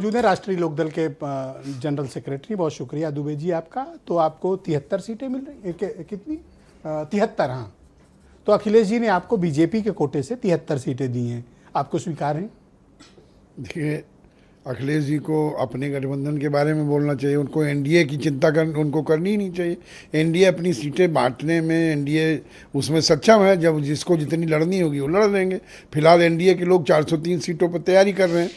मौजूद है राष्ट्रीय लोकदल के जनरल सेक्रेटरी। बहुत शुक्रिया दुबे जी आपका। तो आपको 73 सीटें मिल रही कितनी 73। हाँ, तो अखिलेश जी ने आपको बीजेपी के कोटे से 73 सीटें दी हैं, आपको स्वीकार हैं? देखिए, अखिलेश जी को अपने गठबंधन के बारे में बोलना चाहिए। उनको एनडीए की चिंता उनको करनी ही नहीं चाहिए। एनडीए अपनी सीटें बांटने में एनडीए उसमें सक्षम है। जब जिसको जितनी लड़नी होगी वो लड़ लेंगे। फिलहाल एनडीए के लोग 403 सीटों पर तैयारी कर रहे हैं।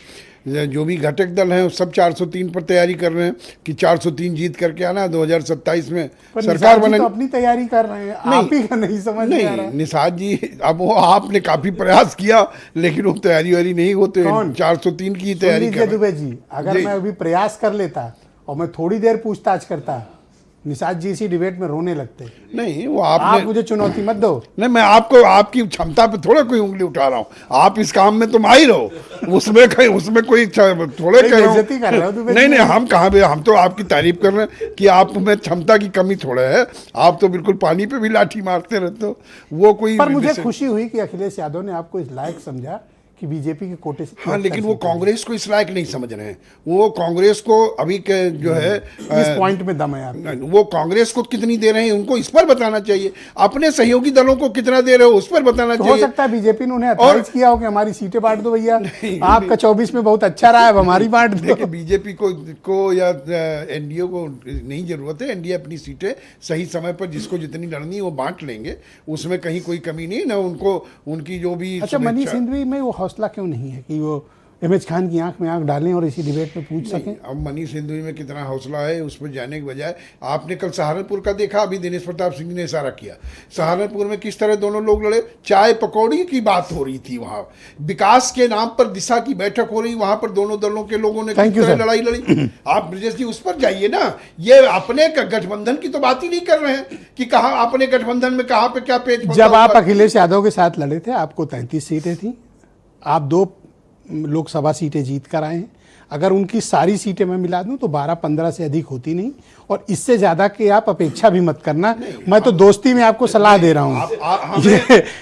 जो भी घटक दल हैं वो सब 403 पर तैयारी कर रहे हैं कि 403 जीत करके आना 2027 में सरकार बने। तो अपनी तैयारी कर रहे हैं, आप ही का नहीं समझ में आ रहा है। निषाद जी, अब वो आपने काफी प्रयास किया लेकिन वो तैयारी वारी नहीं होते। 403 की तैयारी कर दुबे जी, अगर मैं अभी प्रयास कर लेता और मैं थोड़ी देर पूछताछ करता, निषाद जी इसी डिबेट में रोने लगते। नहीं, वो आप मुझे चुनौती मत दो। नहीं, मैं आपको आपकी क्षमता पे थोड़ा कोई उंगली उठा रहा हूँ। आप इस काम में तो माहिर हो, उसमें कोई थोड़े कह रहा हूँ। नहीं, हम कहाँ भी, हम तो आपकी तारीफ कर रहे हैं कि आप में क्षमता की कमी थोड़ा है। आप तो बिल्कुल पानी पे भी लाठी मारते रहते हो। वो कोई पर मुझे खुशी हुई कि अखिलेश यादव ने आपको इस लायक समझा कि बीजेपी के कोटे से। हाँ, लेकिन वो कांग्रेस को इस लायक नहीं समझ रहे हैं। वो कांग्रेस को अभी के जो है इस पॉइंट में दम है आप। वो कांग्रेस को कितनी दे रहे हैं उनको इस पर बताना चाहिए। अपने सहयोगी दलों को कितना दे रहे हो उस पर बताना चाहिए। हो सकता है बीजेपी ने उन्हें अथॉराइज किया हो कि हमारी सीटें बांट दो भैया, आपका 24 में बहुत अच्छा रहा है, अब हमारी बांट दो। बीजेपी को या एनडीए को नहीं जरूरत है। एनडीए अपनी सीटें सही समय पर जिसको जितनी लड़नी है वो बांट लेंगे, उसमें कहीं कोई कमी नहीं ना उनको। उनकी जो भी अच्छा, मनीष सिंधवी में वो हौसला क्यों नहीं है कि वो इमेज खान की आंख में आंख डालें और इसी डिबेट में पूछ सकें? अब मनीष सिंधवी में कितना हौसला है उस पर जाने के बजाय आपने कल सहारनपुर का देखा। अभी दिनेश प्रताप सिंह ने इशारा किया सहारनपुर में किस तरह दोनों लोग लड़े। चाय पकौड़ी की बात हो रही थी वहां, विकास के नाम पर दिशा की बैठक हो रही, वहां पर दोनों दलों के लोगों ने किस तरह लड़ाई लड़ी। आप ब्रजेश जी उस पर जाइए ना। ये अपने गठबंधन की तो बात ही नहीं कर रहे हैं कि कहा अपने गठबंधन में कहां पे क्या पेच। जब आप अखिलेश यादव के साथ लड़े थे आपको 33 सीटें थी, आप 2 लोकसभा सीटें जीत कर आए हैं। अगर उनकी सारी सीटें मैं मिला दूं तो 12-15 से अधिक होती नहीं, और इससे ज्यादा की आप अपेक्षा भी मत करना। मैं तो दोस्ती में आपको सलाह दे रहा हूं।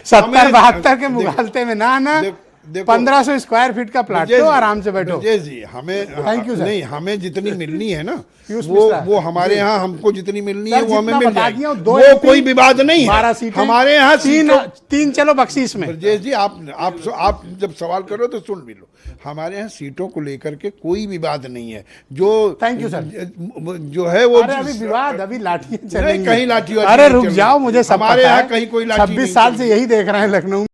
70-72 के मुगालते में ना 1500 स्क्वायर फीट का प्लाट तो आराम से बैठो। जी, हमें थैंक यू सर। नहीं, हमें जितनी मिलनी है ना वो हमारे यहाँ हमको जितनी मिलनी है वो हमें मिल जाएगी। वो कोई विवाद नहीं है। हमारे यहाँ 3 चलो बख्शीश में। ब्रजेश जी, आप जब सवाल करो तो सुन भी लो। हमारे यहाँ सीटों को लेकर के कोई विवाद नहीं है। जो थैंक यू सर जो है वो अभी विवाद, अभी लाठियां चलेंगी। कहीं लाठी, अरे रुक जाओ, मुझे सब हमारे यहाँ कहीं कोई लाठी 26 साल से यही देख रहे हैं लखनऊ।